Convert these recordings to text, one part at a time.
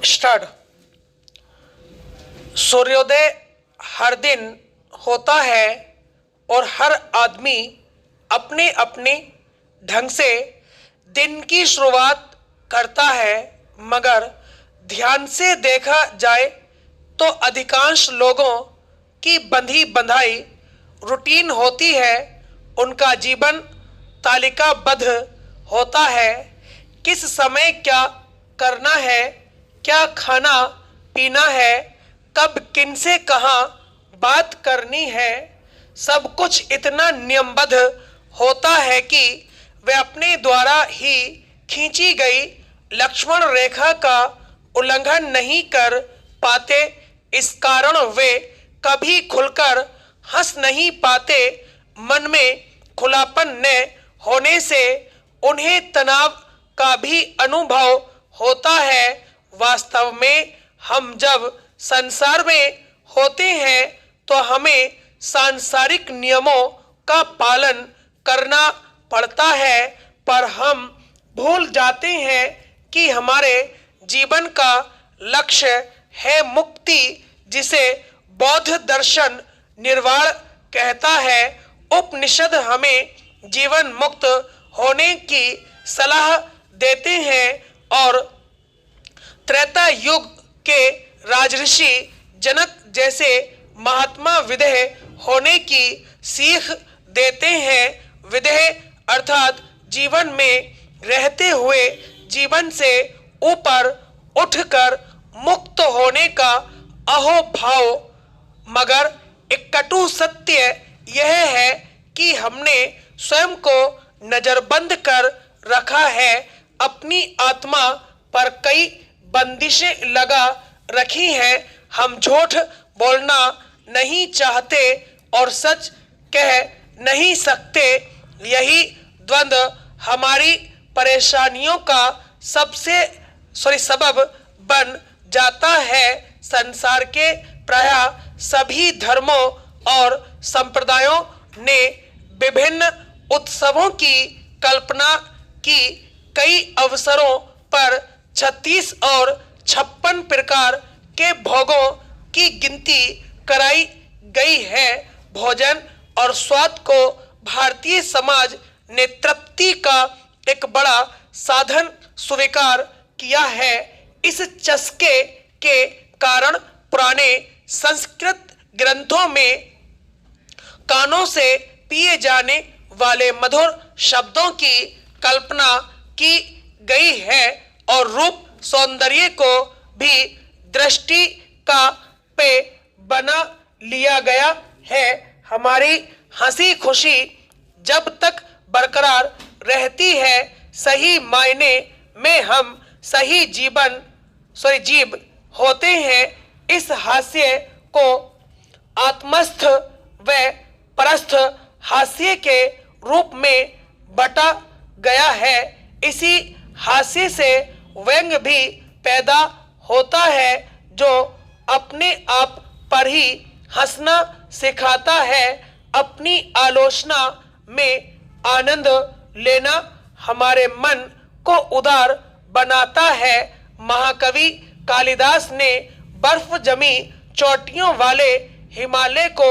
Start. सूर्योदय हर दिन होता है और हर आदमी अपने अपने ढंग से दिन की शुरुआत करता है, मगर ध्यान से देखा जाए तो अधिकांश लोगों की बंधी बंधाई रूटीन होती है। उनका जीवन तालिकाबद्ध होता है। किस समय क्या करना है, क्या खाना पीना है, कब किनसे कहाँ बात करनी है, सब कुछ इतना नियमबद्ध होता है कि वे अपने द्वारा ही खींची गई लक्ष्मण रेखा का उल्लंघन नहीं कर पाते। इस कारण वे कभी खुलकर हंस नहीं पाते। मन में खुलापन न होने से उन्हें तनाव का भी अनुभव होता है। वास्तव में हम जब संसार में होते हैं तो हमें सांसारिक नियमों का पालन करना पड़ता है, पर हम भूल जाते हैं कि हमारे जीवन का लक्ष्य है मुक्ति, जिसे बौद्ध दर्शन निर्वाण कहता है। उपनिषद हमें जीवन मुक्त होने की सलाह देते हैं और त्रेता युग के राजऋषि जनक जैसे महात्मा विदेह होने की सीख देते हैं। विदेह अर्थात जीवन में रहते हुए जीवन से ऊपर उठकर मुक्त होने का अहोभाव। मगर एक कटु सत्य यह है कि हमने स्वयं को नजरबंद कर रखा है, अपनी आत्मा पर कई बंदिशें लगा रखी हैं। हम झूठ बोलना नहीं चाहते और सच कह नहीं सकते। यही द्वंद्व हमारी परेशानियों का सबब बन जाता है। संसार के प्रायः सभी धर्मों और संप्रदायों ने विभिन्न उत्सवों की कल्पना की। कई अवसरों पर 36 और 56 प्रकार के भोगों की गिनती कराई गई है। भोजन और स्वाद को भारतीय समाज ने तृप्ति का एक बड़ा साधन स्वीकार किया है। इस चस्के के कारण पुराने संस्कृत ग्रंथों में कानों से पिए जाने वाले मधुर शब्दों की कल्पना की गई है और रूप सौंदर्य को भी दृष्टि का पे बना लिया गया है। हमारी हंसी खुशी जब तक बरकरार रहती है, सही मायने में हम सही जीव होते हैं। इस हास्य को आत्मस्थ व परस्थ हास्य के रूप में बटा गया है। इसी हास्य से व्यंग भी पैदा होता है, जो अपने आप पर ही हंसना सिखाता है। अपनी आलोचना में आनंद लेना हमारे मन को उदार बनाता है। महाकवि कालिदास ने बर्फ जमी चोटियों वाले हिमालय को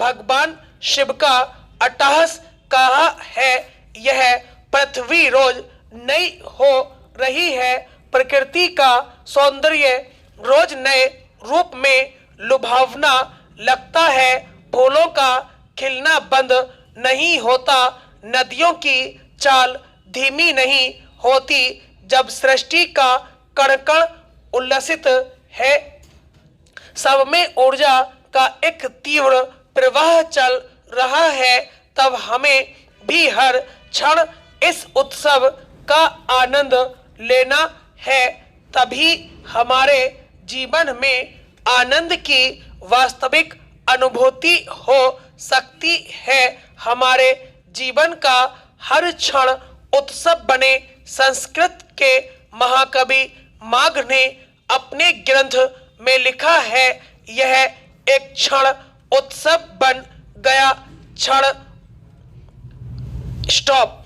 भगवान शिव का अट्टहास कहा है। यह पृथ्वी रोज नई हो रही है। प्रकृति का सौंदर्य रोज नए रूप में लुभावना लगता है। फूलों का खिलना बंद नहीं होता, नदियों की चाल धीमी नहीं होती। जब सृष्टि का कण कण उल्लसित है, सब में ऊर्जा का एक तीव्र प्रवाह चल रहा है, तब हमें भी हर क्षण इस उत्सव का आनंद लेना है। तभी हमारे जीवन में आनंद की वास्तविक अनुभूति हो सकती है। हमारे जीवन का हर क्षण उत्सव बने। संस्कृत के महाकवि माघ ने अपने ग्रंथ में लिखा है, यह एक क्षण उत्सव बन गया। क्षण स्टॉप।